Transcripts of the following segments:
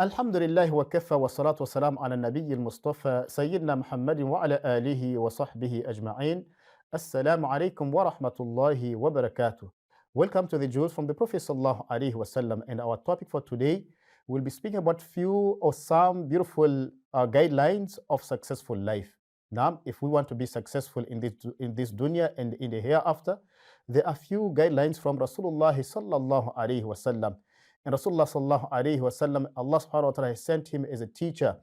الحمد لله وكفى والصلاة والسلام على النبي المصطفى سيدنا محمد وعلى آله وصحبه أجمعين. Assalamu alaikum wa rahmatullahi wa barakatuh. Welcome to the Jewels from the Prophet Sallallahu Alaihi Wasallam. And our topic for today, we'll be speaking about few or some beautiful guidelines of successful life. Now, if we want to be successful in this dunya and in the hereafter, there are few guidelines from Rasulullah Sallallahu Alaihi Wasallam. And Rasulullah sallallahu alayhi wasallam, Allah subhanahu wa ta'ala has sent him as a teacher.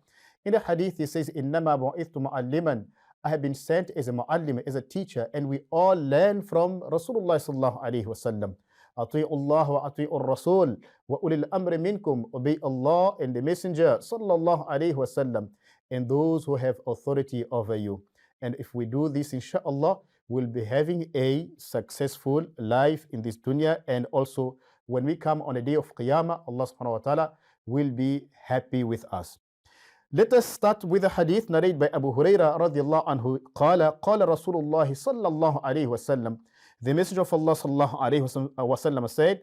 In the hadith, he says, "Innama bu'ithtu mu'alliman." I have been sent as a mu'allim, as a teacher, and we all learn from Rasulullah sallallahu alayhi wasallam. Ati'u Allah wa ati'u Rasul wa ulil amri minkum. Obey Allah and the Messenger sallallahu alayhi wasallam, and those who have authority over you. And if we do this, inshallah, we'll be having a successful life in this dunya, and also when we come on the day of Qiyamah, Allah subhanahu wa ta'ala will be happy with us. Let us start with a hadith narrated by Abu Huraira radiallahu anhu. قال رسول الله صلى الله عليه وسلم. The Messenger of Allah sallallahu alayhi wasallam said,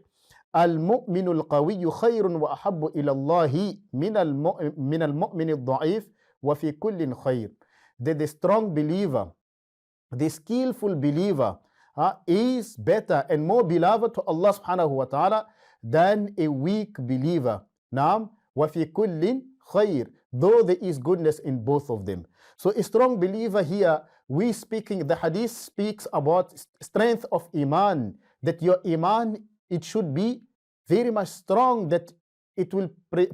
المؤمن القوي خير وأحب إلى الله من المؤمن الضعيف وفي كل خير. That the strong believer, the skillful believer, is better and more beloved to Allah subhanahu wa ta'ala than a weak believer. Naam, وَفِي كُلٍّ خَيْرٍ. Though there is goodness in both of them. So a strong believer here, the hadith speaks about strength of iman, that your iman, it should be very much strong, that it will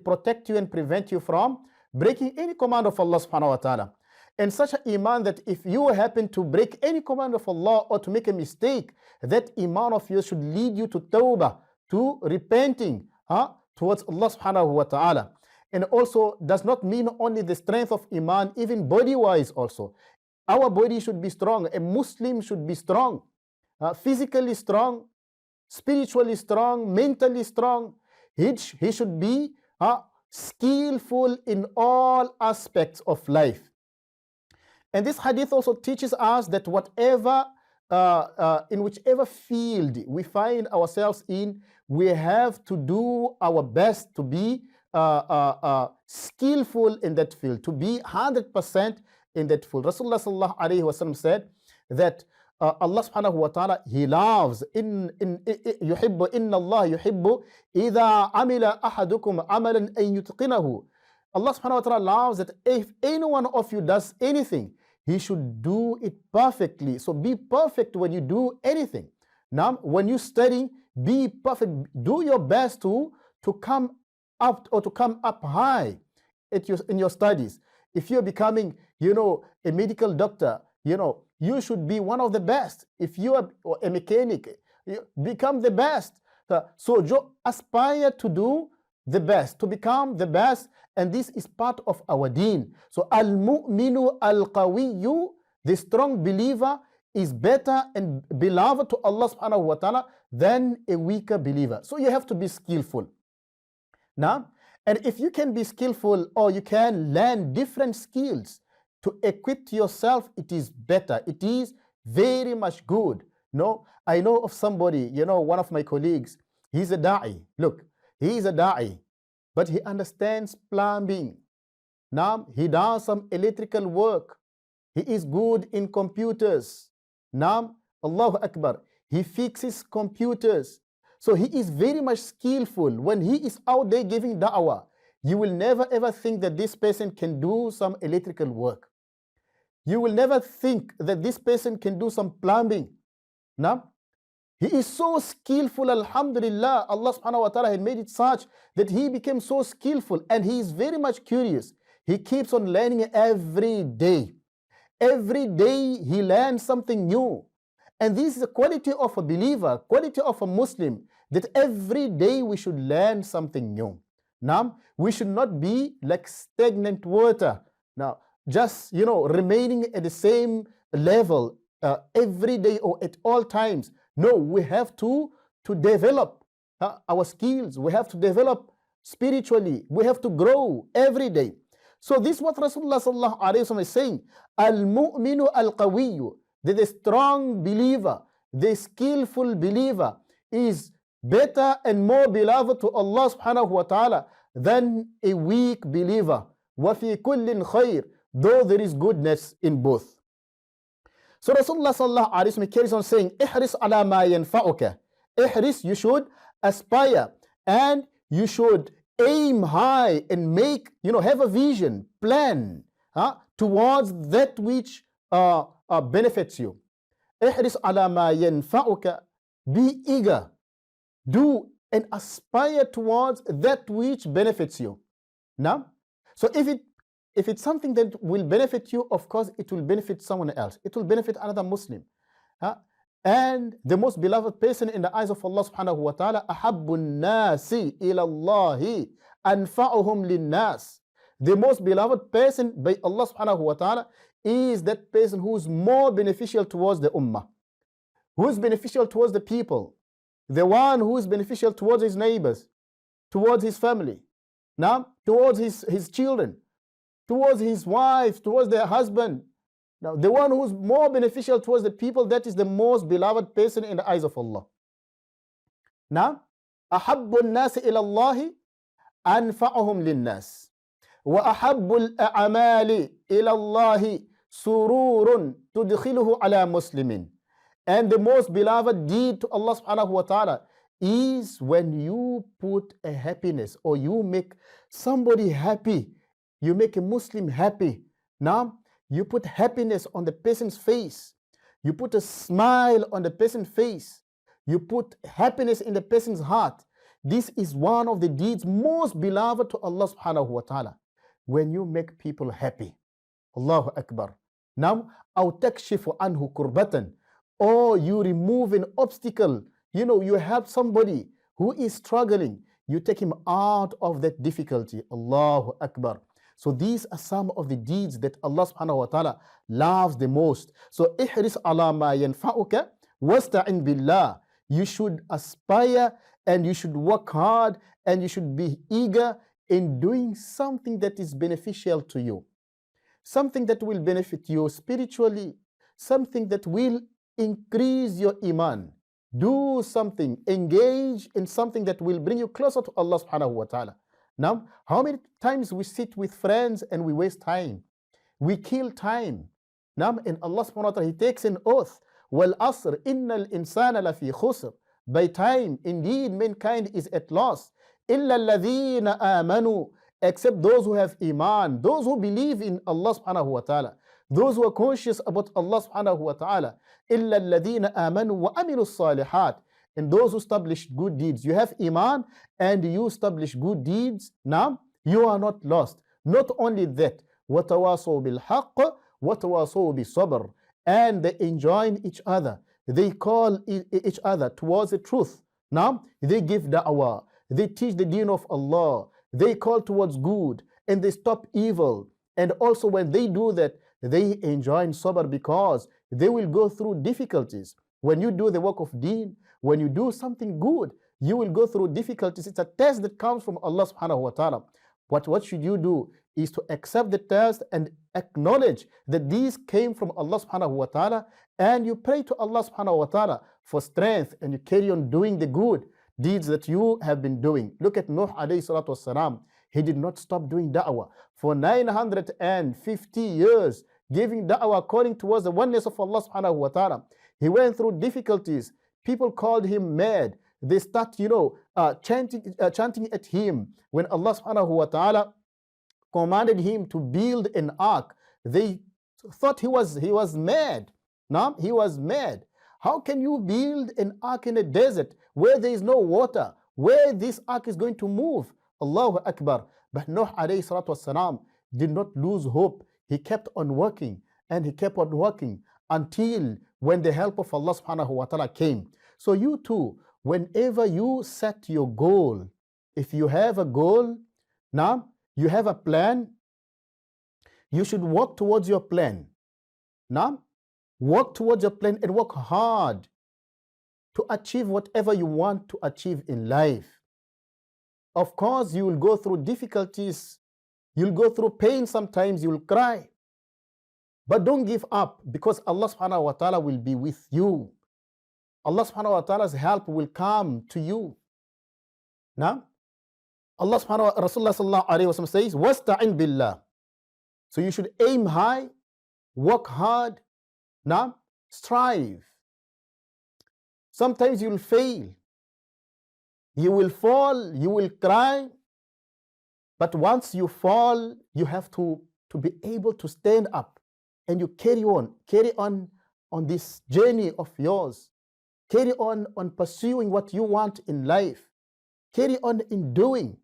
protect you and prevent you from breaking any command of Allah subhanahu wa ta'ala. And such an iman that if you happen to break any command of Allah or to make a mistake, that iman of yours should lead you to tawbah, to repenting towards Allah subhanahu wa ta'ala. And also does not mean only the strength of iman, even body-wise also. Our body should be strong. A Muslim should be strong, physically strong, spiritually strong, mentally strong. He should be skillful in all aspects of life. And this hadith also teaches us that whatever, in whichever field we find ourselves in, we have to do our best to be skillful in that field, to be 100% in that field. Rasulullah sallallahu alayhi wa sallam said that Allah subhanahu wa ta'ala, He loves, يحب إن الله يحب إذا عمل أحدكم عملا أن يتقنه. Allah subhanahu wa ta'ala loves that if any one of you does anything, he should do it perfectly. So be perfect when you do anything. Now, when you study, be perfect. Do your best to come up or to come up high in your studies. If you're becoming, a medical doctor, you should be one of the best. If you are a mechanic, become the best. So aspire to do the best, to become the best, and this is part of our deen. So al-mu'minu al-qawiyyu, the strong believer, is better and beloved to Allah subhanahu wa ta'ala than a weaker believer. So you have to be skillful. Now, and if you can be skillful, or you can learn different skills to equip yourself, it is better. It is very much good. No, I know of somebody, one of my colleagues, he's a da'i. Look, he is a da'i, but he understands plumbing. Now, he does some electrical work. He is good in computers. Now, Allahu Akbar, he fixes computers. So he is very much skillful. When he is out there giving da'wah, you will never ever think that this person can do some electrical work. You will never think that this person can do some plumbing. Now, he is so skillful, alhamdulillah. Allah subhanahu wa ta'ala had made it such that he became so skillful, and he is very much curious. He keeps on learning every day. Every day he learns something new. And this is a quality of a believer, quality of a Muslim, that every day we should learn something new. Now, we should not be like stagnant water. Now, just, remaining at the same level every day or at all times. No, we have to develop our skills. We have to develop spiritually. We have to grow every day. So this is what Rasulullah sallallahu alayhi wa sallam is saying. Al-mu'minu al-qawiyyu, the strong believer, the skillful believer is better and more beloved to Allah subhanahu wa ta'ala than a weak believer. وَفِي كُلٍّ خَيْرٍ, though there is goodness in both. So Rasulullah sallallahu alaihi wasallam carries on saying, ihris ala ma yanfa'uka. Ihris, you should aspire and you should aim high and make, have a vision, plan towards that which benefits you. Ihris ala ma yanfa'uka. Be eager, do and aspire towards that which benefits you. Now, so if it's something that will benefit you, of course, it will benefit someone else. It will benefit another Muslim. And the most beloved person in the eyes of Allah subhanahu wa ta'ala, ahabbun nasi ila Allahi anfa'uhum linnas. The most beloved person by Allah subhanahu wa ta'ala is that person who is more beneficial towards the ummah, who is beneficial towards the people, the one who is beneficial towards his neighbors, towards his family, now towards his children, towards his wife, towards their husband. Now, the one who is more beneficial towards the people, that is the most beloved person in the eyes of Allah. Now, أحب الناس إلى الله أنفعهم للناس وأحب الأعمال إلى الله سرور تدخله على مسلم. And the most beloved deed to Allah subhanahu wa ta'ala is when you put a happiness, or you make somebody happy, you make a Muslim happy. Now, you put happiness on the person's face, you put a smile on the person's face, you put happiness in the person's heart. This is one of the deeds most beloved to Allah subhanahu wa ta'ala. When you make people happy. Allahu Akbar. Now, أو تكشف عنه كربة, or you remove an obstacle. You help somebody who is struggling, you take him out of that difficulty. Allahu Akbar. So these are some of the deeds that Allah subhanahu wa ta'ala loves the most. So ihris ala ma yanfa'uka wasta'in billah. You should aspire and you should work hard and you should be eager in doing something that is beneficial to you, something that will benefit you spiritually, something that will increase your iman. Do something, engage in something that will bring you closer to Allah subhanahu wa ta'ala. Now, how many times we sit with friends and we waste time? We kill time. Now, in Allah subhanahu wa ta'ala, He takes an oath. Wal asr innal insana lafi khusr. By time, indeed, mankind is at loss. Illa alladhina amanu. Except those who have iman, those who believe in Allah subhanahu wa ta'ala, those who are conscious about Allah subhanahu wa ta'ala. إِلَّا الَّذِينَ آمَنُوا وَعَمِلُوا الصَّالِحَاتِ. And those who establish good deeds. You have iman and you establish good deeds. Now, you are not lost. Not only that, وَتَوَاصَوْا بِالْحَقِّ وَتَوَاصَوْا بِالصَّبْرِ. And they enjoin each other. They call each other towards the truth. Now, they give da'wah. They teach the deen of Allah. They call towards good and they stop evil. And also when they do that, they enjoin sabr, because they will go through difficulties. When you do the work of deen, when you do something good, you will go through difficulties. It's a test that comes from Allah subhanahu wa ta'ala. But what should you do is to accept the test and acknowledge that these came from Allah subhanahu wa ta'ala, and you pray to Allah subhanahu wa ta'ala for strength, and you carry on doing the good deeds that you have been doing. Look at Nuh alayhi salatu wasalam. He did not stop doing da'wah for 950 years, giving da'wah according towards the oneness of Allah subhanahu wa ta'ala. He went through difficulties. People called him mad. They start, chanting at him. When Allah subhanahu wa ta'ala commanded him to build an ark, they thought he was mad. No, he was mad. How can you build an ark in a desert where there is no water, where this ark is going to move? Allahu Akbar. But Nuh alayhi salatu wasalam did not lose hope. He kept on working and he kept on working until when the help of Allah subhanahu wa ta'ala came. So you too, whenever you set your goal, if you have a goal, now you have a plan, you should work towards your plan. Now, work towards your plan and work hard to achieve whatever you want to achieve in life. Of course, you will go through difficulties. You'll go through pain sometimes. You'll cry. But don't give up, because Allah subhanahu wa ta'ala will be with you. Allah subhanahu wa ta'ala's help will come to you. Now, Allah subhanahu wa Rasulullah sallallahu alayhi wa sallam says, "Wasta'in billah." So you should aim high, work hard, now strive. Sometimes you'll fail, you will fall, you will cry, but once you fall, you have to be able to stand up and you carry on this journey of yours. Carry on pursuing what you want in life. Carry on in doing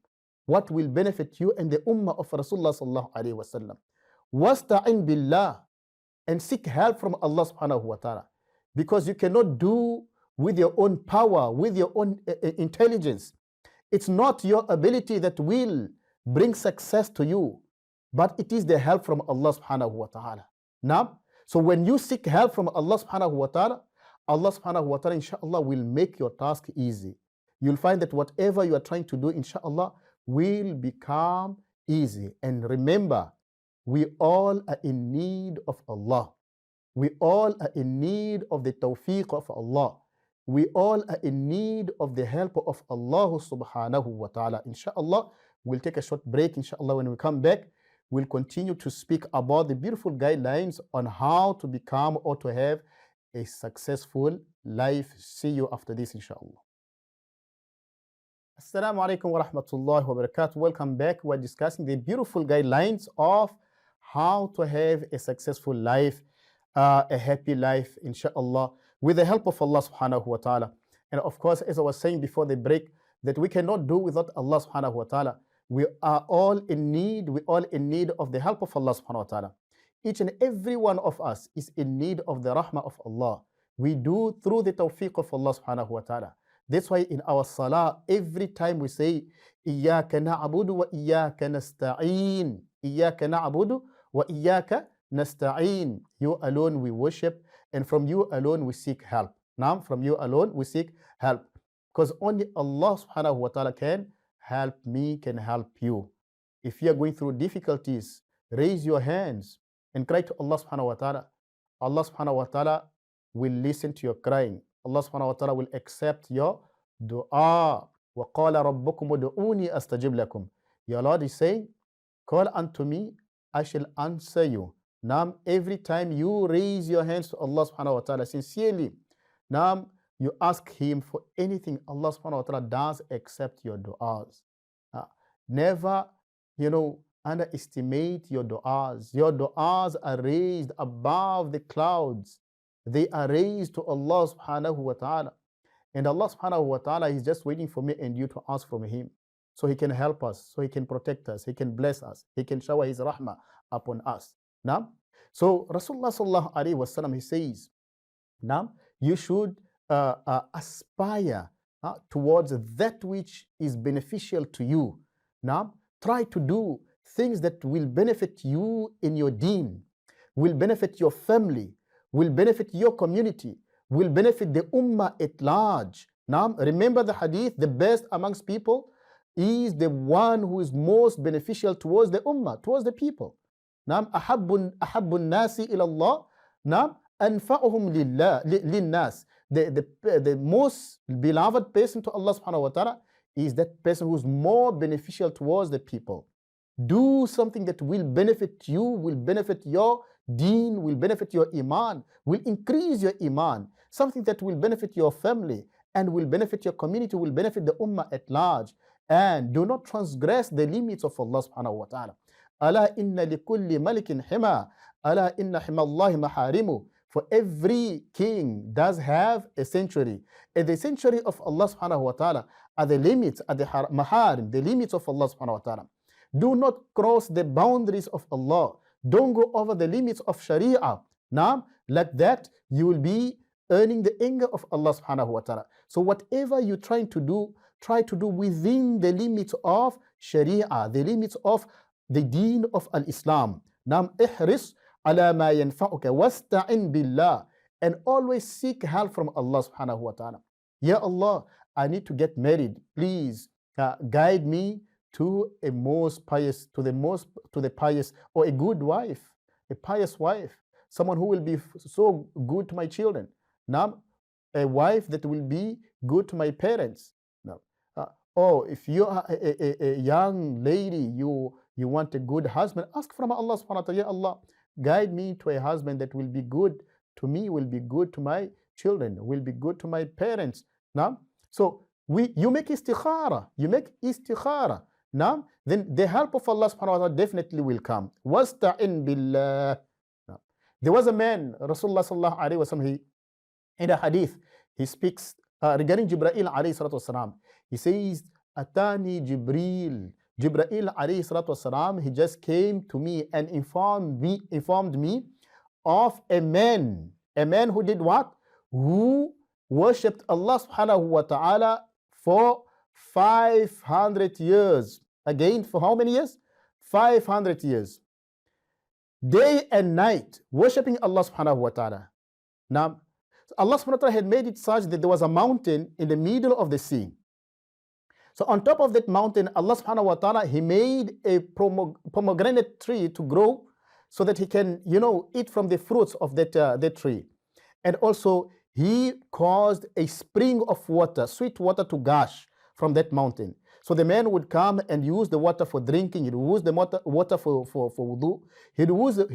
what will benefit you and the ummah of Rasulullah sallallahu alaihi wasallam. Wasta'in billah, and seek help from Allah subhanahu wa ta'ala, because you cannot do with your own power, with your own intelligence. It's not your ability that will bring success to you, but it is the help from Allah subhanahu wa ta'ala. Now, so when you seek help from Allah subhanahu wa ta'ala, Allah subhanahu wa ta'ala inshallah will make your task easy. You'll find that whatever you are trying to do inshallah will become easy. And remember, we all are in need of Allah. We all are in need of the tawfiq of Allah. We all are in need of the help of Allah subhanahu wa ta'ala. Inshallah, we'll take a short break. Inshallah, when we come back, we'll continue to speak about the beautiful guidelines on how to become or to have a successful life. See you after this, inshallah. Assalamu alaikum wa rahmatullahi wa barakatuh. Welcome back. We're discussing the beautiful guidelines of how to have a successful life, a happy life, inshallah, with the help of Allah subhanahu wa ta'ala. And of course, as I was saying before the break, that we cannot do without Allah subhanahu wa ta'ala. We are all in need of the help of Allah subhanahu wa ta'ala. Each and every one of us is in need of the rahmah of Allah. We do through the tawfiq of Allah subhanahu wa ta'ala. That's why in our salah, every time we say, إِيَّاكَ نَعْبُدُ وَإِيَّاكَ نَسْتَعِينُ إِيَّاكَ نَعْبُدُ وَإِيَّاكَ نَسْتَعِينُ. You alone we worship, and from you alone we seek help. Now, from you alone we seek help. Because only Allah subhanahu wa ta'ala can help me, can help you. If you are going through difficulties, raise your hands and cry to Allah subhanahu wa ta'ala. Allah subhanahu wa ta'ala will listen to your crying. Allah subhanahu wa ta'ala will accept your dua. وَقَالَ رَبُّكُمُ دُعُونِي أَسْتَجِبْ لَكُمْ. Your Lord is saying, call unto me, I shall answer you. Now, every time you raise your hands to Allah subhanahu wa ta'ala sincerely, now you ask Him for anything, Allah subhanahu wa ta'ala does accept your du'as. Never, underestimate your du'as. Your du'as are raised above the clouds. They are raised to Allah subhanahu wa ta'ala. And Allah subhanahu wa ta'ala is just waiting for me and you to ask from Him, so He can help us, so He can protect us, He can bless us, He can shower His rahmah upon us. Now, so Rasulullah sallallahu alaihi wasallam, he says, now you should aspire towards that which is beneficial to you. Now, try to do things that will benefit you in your deen, will benefit your family, will benefit your community, will benefit the ummah at large. Now, remember the hadith, the best amongst people is the one who is most beneficial towards the ummah, towards the people. Now, أحب الناس إلى الله. Now, أنفعهم للناس. The most beloved person to Allah subhanahu wa ta'ala is that person who's more beneficial towards the people. Do something that will benefit you, will benefit your deen, will benefit your iman, will increase your iman. Something that will benefit your family and will benefit your community, will benefit the ummah at large. And do not transgress the limits of Allah subhanahu wa ta'ala. Ala inna likulli malikin hima. Ala inna hima Allahi maharimu. For every king does have a sanctuary. And the sanctuary of Allah subhanahu wa ta'ala are the limits, are the maharim, the limits of Allah subhanahu wa ta'ala. Do not cross the boundaries of Allah. Don't go over the limits of Sharia. Now, like that, you will be earning the anger of Allah subhanahu wa ta'ala. So whatever you're trying to do, try to do within the limits of Sharia, the limits of the deen of Al-Islam. Nam ihris ala ma yanfa'uka wasta'in billah, and always seek help from Allah subhanahu wa ta'ala. Ya Allah, I need to get married. Please guide me to the pious, or a good wife, a pious wife, someone who will be so good to my children. Now, a wife that will be good to my parents. Now, Oh, if you are a young lady, you want a good husband, ask from Allah subhanahu wa ta'ala, Ya Allah, guide me to a husband that will be good to me, will be good to my children, will be good to my parents. Now, so you make istikhara, you make istikhara. Now, then the help of Allah subhanahu wa ta'ala definitely will come. Wasta'in billah. Now, there was a man, Rasulullah sallallahu alayhi wa sallam, in a hadith, he speaks regarding Jibreel alayhi salatu wasalam. He says, Atani Jibreel. Jibreel alayhi salatu wasalam, he just came to me and informed me of a man who did what? Who worshipped Allah subhanahu wa ta'ala for 500 years. Again, for how many years? 500 years. Day and night, worshipping Allah subhanahu wa ta'ala. Now, Allah subhanahu wa ta'ala had made it such that there was a mountain in the middle of the sea. So on top of that mountain, Allah subhanahu wa ta'ala, he made a pomegranate tree to grow so that he can, eat from the fruits of that tree. And also, he caused a spring of water, sweet water, to gush from that mountain. So the man would come and use the water for drinking. He would use the water for wudu. He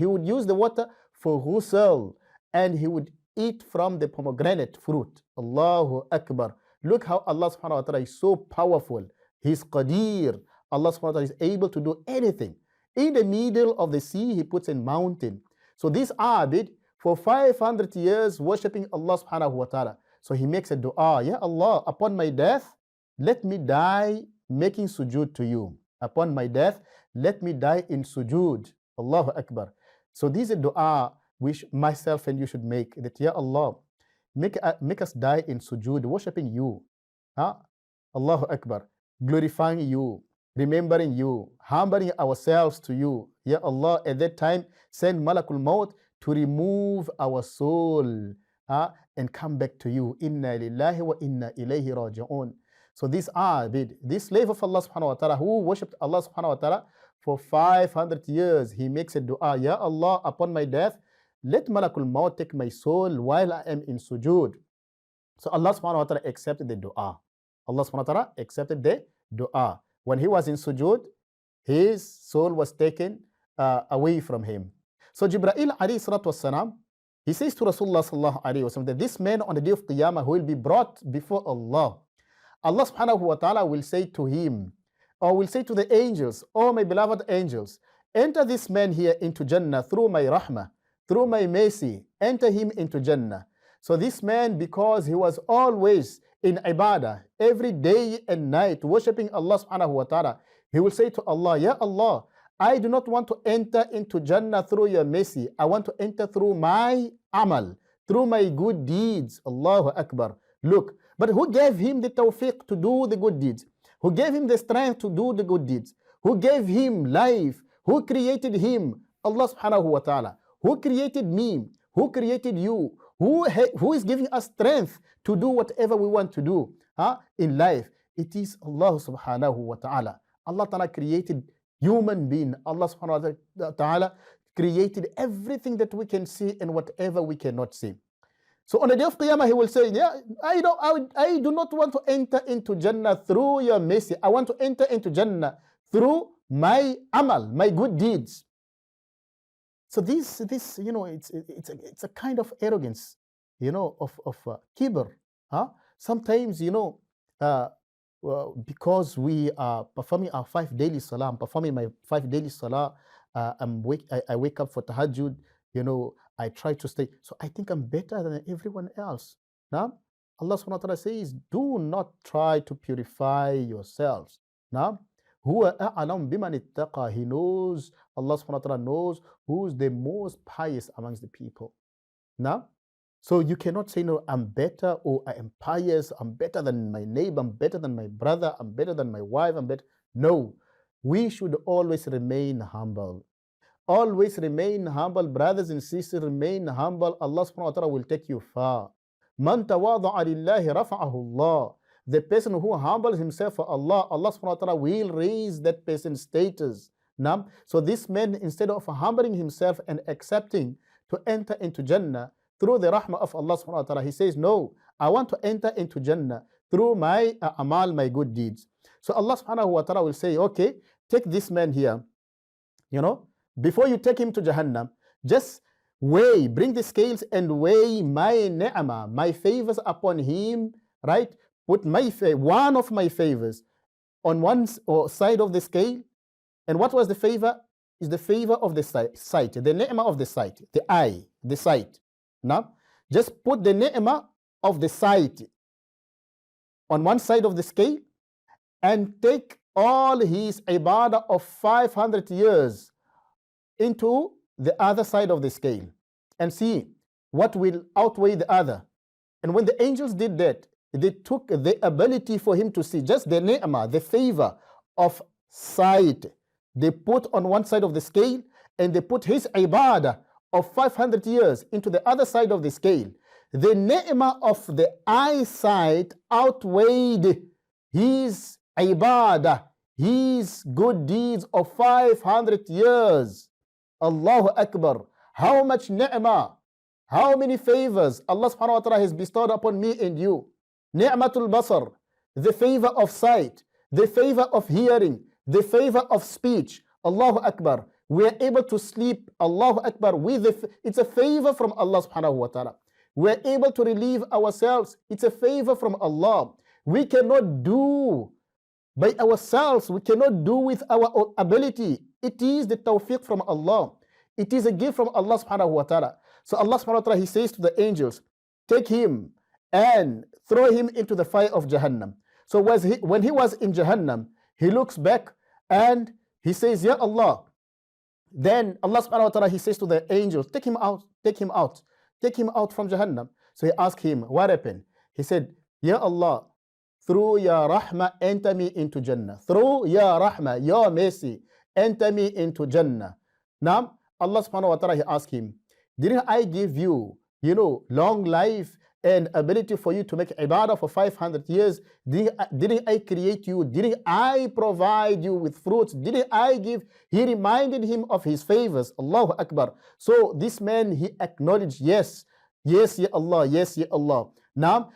would use the water for ghusl. And he would eat from the pomegranate fruit. Allahu Akbar. Look how Allah subhanahu wa ta'ala is so powerful. He's Qadir. Allah subhanahu wa ta'ala is able to do anything. In the middle of the sea, he puts a mountain. So this Abid, for 500 years, worshipping Allah subhanahu wa ta'ala. So he makes a dua, Ya Allah, upon my death, let me die making sujood to you. Upon my death, let me die in sujood. Allahu Akbar. So this is a dua which myself and you should make, that, Ya Allah, make us die in sujood, worshipping you. Allahu Akbar. Glorifying you, remembering you, humbling ourselves to you. Ya Allah, at that time, send Malakul Maut to remove our soul and come back to you. Inna lillahi wa inna ilayhi raji'un. So this Abid, this slave of Allah subhanahu wa ta'ala, who worshipped Allah subhanahu wa ta'ala for 500 years, he makes a dua, Ya Allah, upon my death, let Malakul Maut take my soul while I am in sujood. So Allah subhanahu wa ta'ala accepted the dua. Allah subhanahu wa ta'ala accepted the dua. When he was in sujood, his soul was taken away from him. So Jibreel alayhi salatu wasalam, he says to Rasulullah sallallahu alayhi wasallam that this man on the day of Qiyamah will be brought before Allah. Allah subhanahu wa ta'ala will say to him, or will say to the angels, Oh my beloved angels, enter this man here into Jannah through my rahmah, through my mercy, enter him into Jannah. So this man, because he was always in ibadah, every day and night, worshipping Allah subhanahu wa ta'ala, he will say to Allah, Ya Allah, I do not want to enter into Jannah through your mercy. I want to enter through my amal, through my good deeds. Allahu Akbar. Look, but who gave him the tawfiq to do the good deeds? Who gave him the strength to do the good deeds? Who gave him life? Who created him? Allah subhanahu wa ta'ala. Who created me? Who created you? Who is giving us strength to do whatever we want to do in life? It is Allah subhanahu wa ta'ala. Allah ta'ala created human being. Allah subhanahu wa ta'ala created everything that we can see and whatever we cannot see. So on the day of Qiyamah, he will say, yeah, I do not want to enter into Jannah through your mercy. I want to enter into Jannah through my amal, my good deeds. So this it's a kind of arrogance, of kibr. Sometimes, because we are performing our 5 daily salah, I'm performing my 5 daily salah, I wake up for tahajjud, I try to stay. So I think I'm better than everyone else. Now, Allah subhanahu wa ta'ala says, do not try to purify yourselves. Now, Huwa a'lam biman ittaqa. He knows, Allah subhanahu wa ta'ala knows who's the most pious amongst the people. Now, so you cannot say, no, I'm better, or I am pious, I'm better than my neighbor, I'm better than my brother, I'm better than my wife, I'm better. No, we should always remain humble. Always remain humble, brothers and sisters, remain humble. Allah subhanahu wa ta'ala will take you far. Man tawada'a lillahi rafa'ahu Allah. The person who humbles himself for Allah, Allah subhanahu wa ta'ala will raise that person's status. Now, so this man, instead of humbling himself and accepting to enter into Jannah through the rahmah of Allah subhanahu wa ta'ala, he says, no, I want to enter into Jannah through my amal, my good deeds. So Allah subhanahu wa ta'ala will say, okay, take this man here, before you take him to Jahannam, just bring the scales and weigh my ni'mah, my favors upon him, right? Put one of my favors on one side of the scale. And what was the favor? Is the favor of the sight, the ni'mah of the sight, the eye, the sight. Now, just put the ni'mah of the sight on one side of the scale and take all his ibadah of 500 years into the other side of the scale and see what will outweigh the other. And when the angels did that, they took the ability for him to see, just the ni'mah, the favor of sight, they put on one side of the scale, and they put his ibadah of 500 years into the other side of the scale. The ni'mah of the eyesight outweighed his ibadah, his good deeds of 500 years. Allahu Akbar. How much ni'mah, how many favors Allah subhanahu wa ta'ala has bestowed upon me and you. Ni'matul basar, the favor of sight, the favor of hearing, the favor of speech. Allahu Akbar. We are able to sleep, Allahu Akbar, it's a favor from Allah subhanahu wa ta'ala. We are able to relieve ourselves, it's a favor from Allah. We cannot do by ourselves, we cannot do with our ability. It is the tawfiq from Allah. It is a gift from Allah subhanahu wa ta'ala. So Allah subhanahu wa ta'ala, He says to the angels, take him and throw him into the fire of Jahannam. So when he was in Jahannam, he looks back and he says, Ya Allah. Then Allah subhanahu wa ta'ala, He says to the angels, take him out, take him out, take him out from Jahannam. So he asked him, what happened? He said, Ya Allah, through your rahmah, enter me into Jannah. Through your rahmah, your mercy, enter me into Jannah. Now, Allah subhanahu wa ta'ala, He asked him, didn't I give you, long life and ability for you to make ibadah for 500 years? Didn't I create you? Didn't I provide you with fruits? Didn't I give? He reminded him of his favors. Allahu Akbar. So this man, he acknowledged, yes, yes, Ya Allah, yes, Ya Allah. Now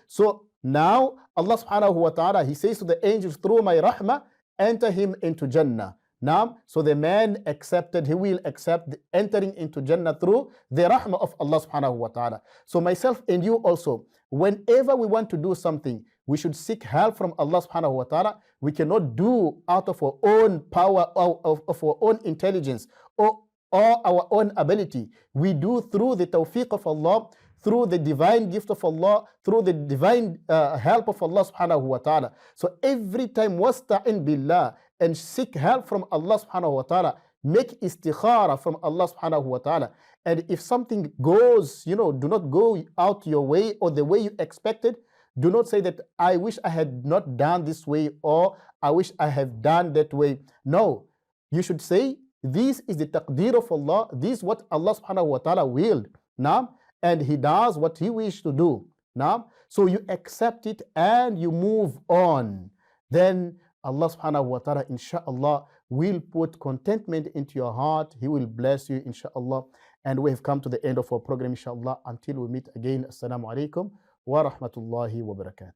Allah subhanahu wa ta'ala, He says to the angels, through my rahmah, enter him into Jannah. Now, so the man accepted, he will accept entering into Jannah through the rahmah of Allah subhanahu wa ta'ala. So myself and you also, whenever we want to do something, we should seek help from Allah subhanahu wa ta'ala. We cannot do out of our own power, of our own intelligence, or our own ability. We do through the tawfiq of Allah, through the divine gift of Allah, through the divine help of Allah subhanahu wa ta'ala. So every time, wasta'in billah, and seek help from Allah subhanahu wa ta'ala, make istikhara from Allah subhanahu wa ta'ala. And if something goes, do not go out your way or the way you expected, do not say that I wish I had not done this way or I wish I have done that way. No, you should say this is the taqdeer of Allah, this is what Allah subhanahu wa ta'ala willed. Now, and He does what He wished to do. Now, so you accept it and you move on. Then Allah subhanahu wa ta'ala, inshallah, will put contentment into your heart. He will bless you, inshallah. And we have come to the end of our program, inshallah. Until we meet again, assalamu alaikum wa rahmatullahi wa barakatuh.